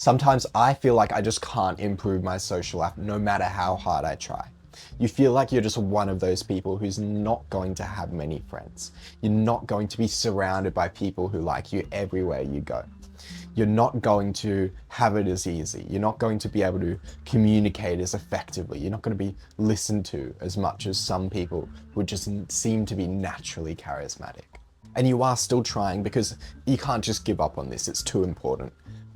Sometimes I feel like I just can't improve my social life no matter how hard I try. You feel like you're just one of those people who's not going to have many friends. You're not going to be surrounded by people who like you everywhere you go. You're not going to have it as easy. You're not going to be able to communicate as effectively. You're not going to be listened to as much as some people who just seem to be naturally charismatic. And you are still trying because you can't just give up on this. It's too important.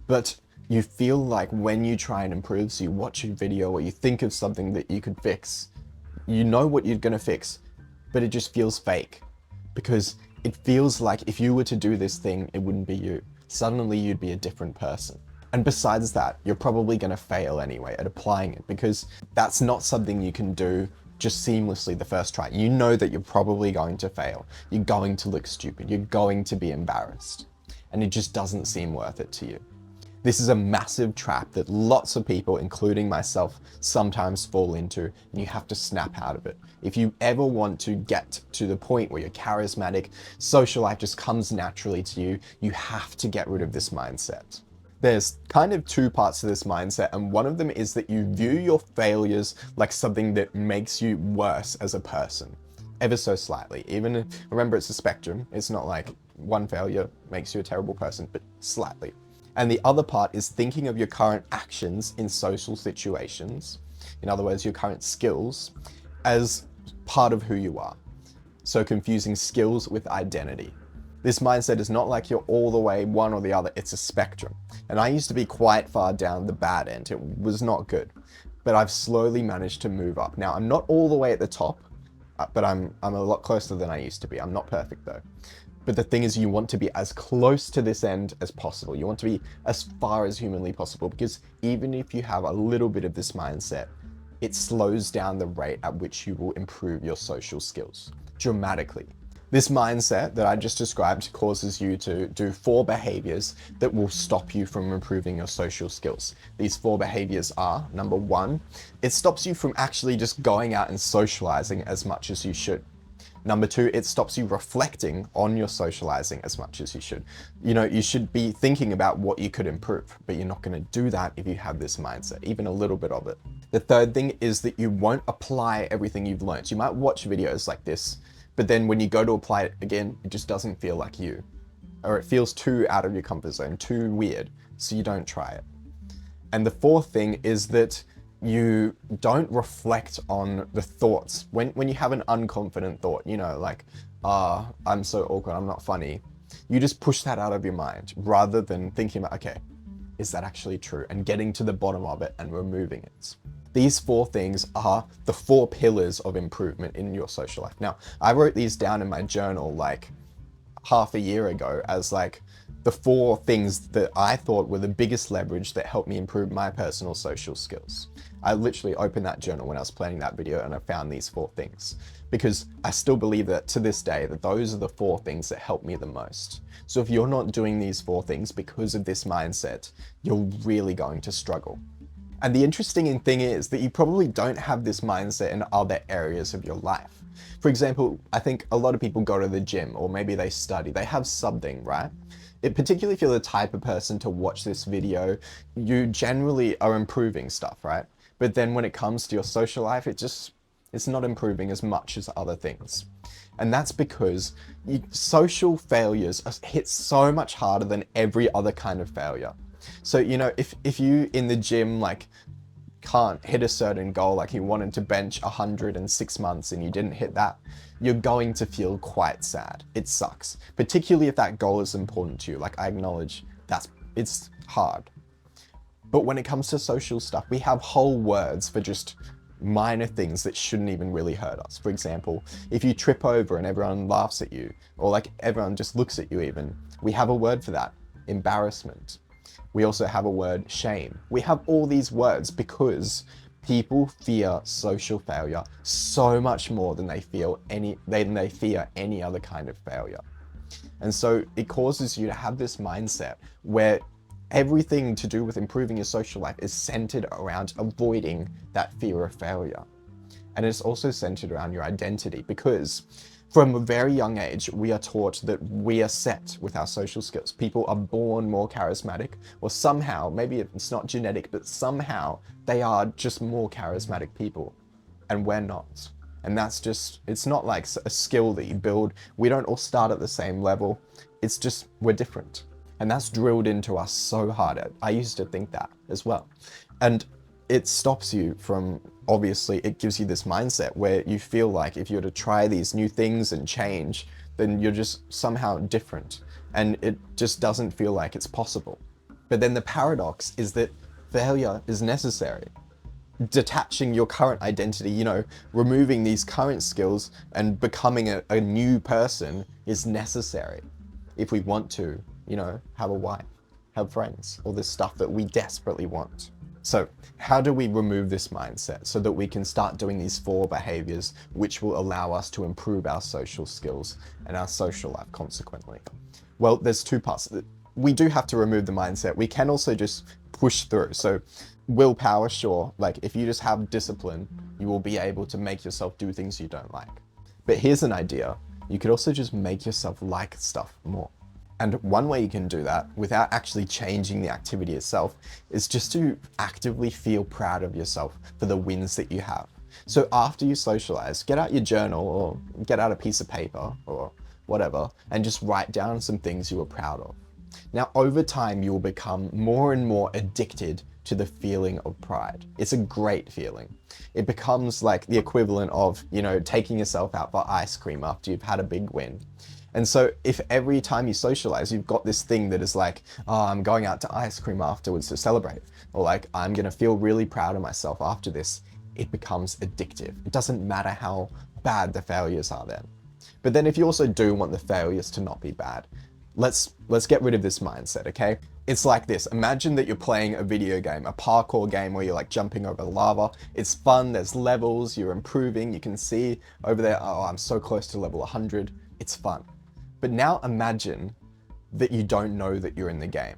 But you feel like when you try and improve, so you watch a video or you think of something that you could fix, you know what you're going to fix, but it just feels fake because it feels like if you were to do this thing, it wouldn't be you. Suddenly you'd be a different person. And besides that, you're probably going to fail anyway at applying it because that's not something you can do just seamlessly the first try. You know that you're probably going to fail. You're going to look stupid. You're going to be embarrassed. And it just doesn't seem worth it to you. This is a massive trap that lots of people, including myself, sometimes fall into, and you have to snap out of it. If you ever want to get to the point where you're charismatic, social life just comes naturally to you, you have to get rid of this mindset. There's kind of two parts to this mindset, and one of them is that you view your failures like something that makes you worse as a person, ever so slightly. Even, remember, it's a spectrum. It's not like one failure makes you a terrible person, but slightly. And the other part is thinking of your current actions in social situations, in other words, your current skills, as part of who you are. So confusing skills with identity. This mindset is not like you're all the way one or the other, it's a spectrum. And I used to be quite far down the bad end. It was not good, but I've slowly managed to move up. Now, I'm not all the way at the top, but I'm a lot closer than I used to be. I'm not perfect though. But the thing is, you want to be as close to this end as possible. You want to be as far as humanly possible, because even if you have a little bit of this mindset, it slows down the rate at which you will improve your social skills dramatically. This mindset that I just described causes you to do 4 behaviors that will stop you from improving your social skills. These 4 behaviors are, number 1, it stops you from actually just going out and socializing as much as you should. Number 2, it stops you reflecting on your socializing as much as you should. You know, you should be thinking about what you could improve, but you're not going to do that if you have this mindset, even a little bit of it. The third thing is that you won't apply everything you've learned. You might watch videos like this, but then when you go to apply it again, it just doesn't feel like you, or it feels too out of your comfort zone, too weird, so you don't try it. And the fourth thing is that you don't reflect on the thoughts. When you have an unconfident thought, you know, like, I'm so awkward, I'm not funny, you just push that out of your mind rather than thinking about, okay, is that actually true? And getting to the bottom of it and removing it. These 4 things are the 4 pillars of improvement in your social life. Now, I wrote these down in my journal like half a year ago as like the 4 things that I thought were the biggest leverage that helped me improve my personal social skills. I literally opened that journal when I was planning that video and I found these 4 things because I still believe that to this day that those are the 4 things that help me the most. So if you're not doing these 4 things because of this mindset, you're really going to struggle. And the interesting thing is that you probably don't have this mindset in other areas of your life. For example, I think a lot of people go to the gym or maybe they study, they have something, right? Particularly if you're the type of person to watch this video, you generally are improving stuff, right? But then when it comes to your social life, it's not improving as much as other things. And that's because social failures hit so much harder than every other kind of failure. So, you know, if you in the gym, like, can't hit a certain goal, like you wanted to bench 100 in 6 months and you didn't hit that, you're going to feel quite sad. It sucks, particularly if that goal is important to you. Like, I acknowledge it's hard. But when it comes to social stuff, we have whole words for just minor things that shouldn't even really hurt us. For example, if you trip over and everyone laughs at you, or like everyone just looks at you even, we have a word for that: embarrassment. We also have a word, shame. We have all these words because people fear social failure so much more than they fear any other kind of failure. And so it causes you to have this mindset where everything to do with improving your social life is centered around avoiding that fear of failure. And it's also centered around your identity, because From a very young age, we are taught that we are set with our social skills. People are born more charismatic, or somehow, maybe it's not genetic, but somehow they are just more charismatic people, and we're not. And that's just, it's not like a skill that you build. We don't all start at the same level. It's just, we're different. And that's drilled into us so hard. I used to think that as well. And it stops you from, obviously, it gives you this mindset where you feel like if you were to try these new things and change, then you're just somehow different. And it just doesn't feel like it's possible. But then the paradox is that failure is necessary. Detaching your current identity, you know, removing these current skills and becoming a new person is necessary if we want to, you know, have a wife, have friends, all this stuff that we desperately want. So how do we remove this mindset so that we can start doing these 4 behaviors which will allow us to improve our social skills and our social life consequently? Well, there's 2 parts. We do have to remove the mindset. We can also just push through. So willpower, sure, like if you just have discipline, you will be able to make yourself do things you don't like. But here's an idea. You could also just make yourself like stuff more. And one way you can do that without actually changing the activity itself is just to actively feel proud of yourself for the wins that you have. So after you socialize, get out your journal or get out a piece of paper or whatever, and just write down some things you were proud of. Now, over time, you will become more and more addicted to the feeling of pride. It's a great feeling. It becomes like the equivalent of, you know, taking yourself out for ice cream after you've had a big win. And so if every time you socialize, you've got this thing that is like, oh, I'm going out to ice cream afterwards to celebrate, or like, I'm going to feel really proud of myself after this, it becomes addictive. It doesn't matter how bad the failures are then. But then if you also do want the failures to not be bad, let's get rid of this mindset, okay? It's like this. Imagine that you're playing a video game, a parkour game where you're like jumping over lava. It's fun, there's levels, you're improving, you can see over there, oh, I'm so close to level 100. It's fun. But now imagine that you don't know that you're in the game.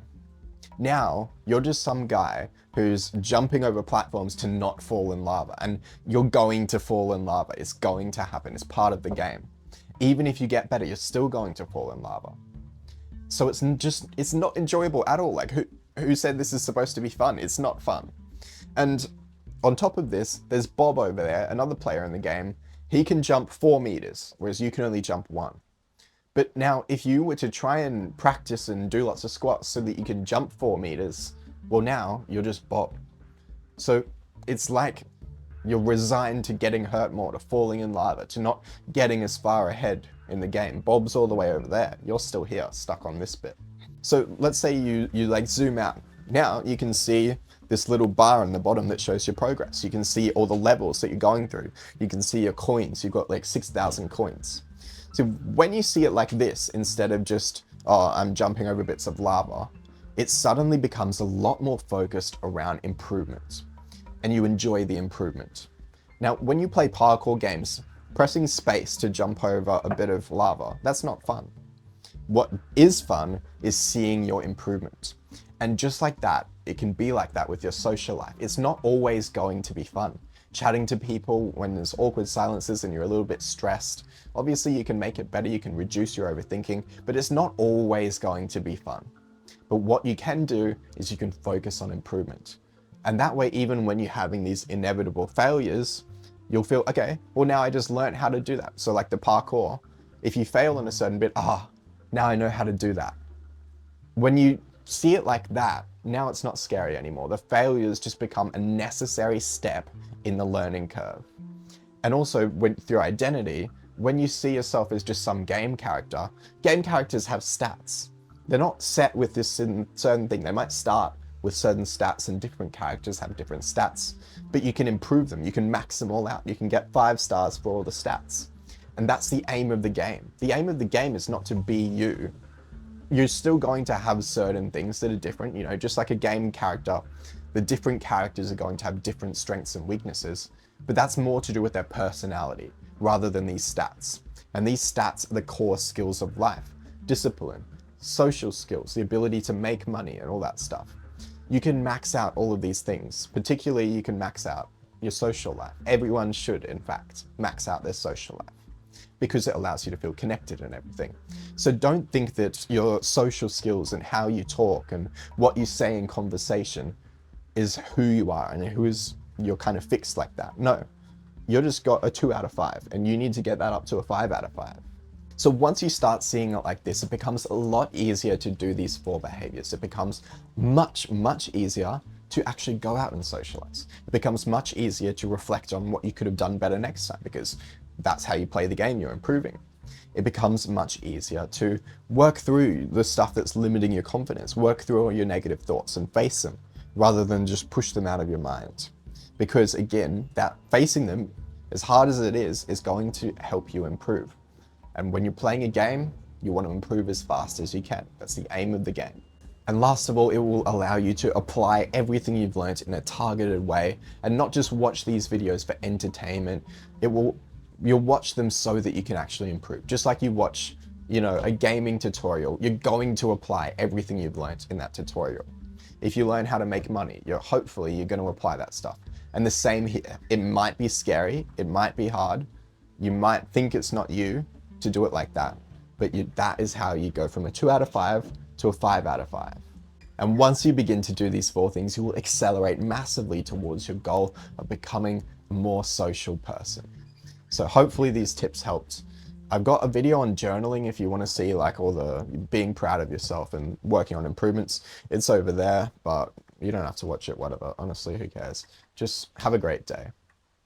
Now you're just some guy who's jumping over platforms to not fall in lava, and you're going to fall in lava. It's going to happen. It's part of the game. Even if you get better, you're still going to fall in lava. So it's not enjoyable at all. Like who said this is supposed to be fun? It's not fun. And on top of this, there's Bob over there, another player in the game. He can jump 4 meters, whereas you can only jump 1. But now, if you were to try and practice and do lots of squats so that you can jump 4 meters, well, now you're just Bob. So it's like you're resigned to getting hurt more, to falling in lava, to not getting as far ahead in the game. Bob's all the way over there. You're still here, stuck on this bit. So let's say you like zoom out. Now you can see this little bar on the bottom that shows your progress. You can see all the levels that you're going through. You can see your coins. You've got like 6,000 coins. So when you see it like this, instead of just, oh, I'm jumping over bits of lava, it suddenly becomes a lot more focused around improvement, and you enjoy the improvement. Now, when you play parkour games, pressing space to jump over a bit of lava, that's not fun. What is fun is seeing your improvement. And just like that, it can be like that with your social life. It's not always going to be fun. Chatting to people when there's awkward silences and you're a little bit stressed. Obviously you can make it better, you can reduce your overthinking, but it's not always going to be fun. But what you can do is you can focus on improvement. And that way, even when you're having these inevitable failures, you'll feel, okay, well now I just learned how to do that. So like the parkour, if you fail in a certain bit, now I know how to do that. When you see it like that, now it's not scary anymore. The failures just become a necessary step in the learning curve. And also through identity, when you see yourself as just some game characters have stats. They're not set with this certain thing. They might start with certain stats, and different characters have different stats, but you can improve them. You can max them all out. You can get 5 stars for all the stats. And that's the aim of the game. The aim of the game is not to be you. You're still going to have certain things that are different, you know, just like a game character. The different characters are going to have different strengths and weaknesses, but that's more to do with their personality rather than these stats. And these stats are the core skills of life: discipline, social skills, the ability to make money and all that stuff. You can max out all of these things. Particularly, you can max out your social life. Everyone should, in fact, max out their social life. because it allows you to feel connected and everything. So don't think that your social skills and how you talk and what you say in conversation is who you are and who is you're kind of fixed like that. No, you're just got a 2 out of 5 and you need to get that up to a 5 out of 5. So once you start seeing it like this, it becomes a lot easier to do these 4 behaviors. It becomes much, much easier to actually go out and socialize. It becomes much easier to reflect on what you could have done better next time, because that's how you play the game, you're improving. It becomes much easier to work through the stuff that's limiting your confidence, work through all your negative thoughts and face them, rather than just push them out of your mind. Because again, that facing them, as hard as it is going to help you improve. And when you're playing a game, you want to improve as fast as you can. That's the aim of the game. And last of all, it will allow you to apply everything you've learned in a targeted way and not just watch these videos for entertainment. You'll watch them so that you can actually improve. Just like you watch, a gaming tutorial, you're going to apply everything you've learned in that tutorial. If you learn how to make money, hopefully you're going to apply that stuff. And the same here. It might be scary, it might be hard, you might think it's not you to do it like that, but that is how you go from a 2 out of 5 to a 5 out of 5. And once you begin to do these 4 things, you will accelerate massively towards your goal of becoming a more social person. So hopefully these tips helped. I've got a video on journaling if you want to see like all the being proud of yourself and working on improvements. It's over there, but you don't have to watch it, whatever. Honestly, who cares? Just have a great day.